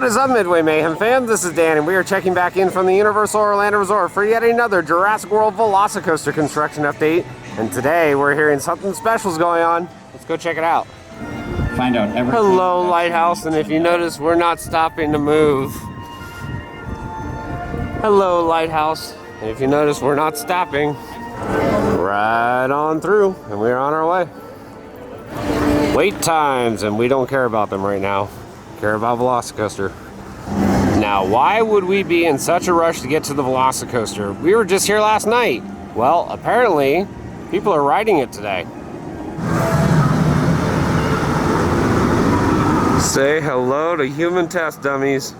What is up, Midway Mayhem fam? This is Dan, and we are checking back in from the Universal Orlando Resort for yet another Jurassic World VelociCoaster construction update. And today we're hearing something special's going on. Let's go check it out. Find out everything. Hello, Lighthouse, and if you notice, we're not stopping to move. Hello, Lighthouse, and if you notice, we're not stopping. Right on through, and we're on our way. Wait times, and we don't care about them right now. Care about VelociCoaster. Now, why would we be in such a rush to get to the VelociCoaster? We were just here last night. Well, apparently, people are riding it today. Say hello to human test dummies.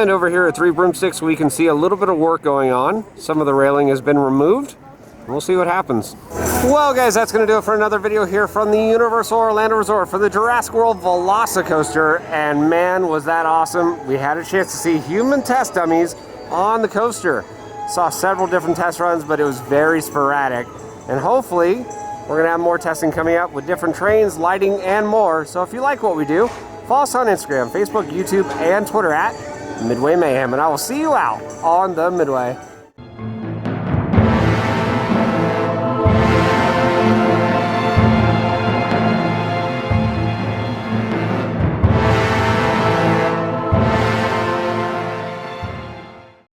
And over here at Three Broomsticks, we can see a little bit of work going on. Some of the railing has been removed. We'll see what happens. Well, guys, that's going to do it for another video here from the Universal Orlando Resort for the Jurassic World VelociCoaster. And man, was that awesome. We had a chance to see human test dummies on the coaster. Saw several different test runs, but it was very sporadic. And hopefully, we're going to have more testing coming up with different trains, lighting, and more. So if you like what we do, follow us on Instagram, Facebook, YouTube, and Twitter at Midway Mayhem, and I will see you out on the Midway.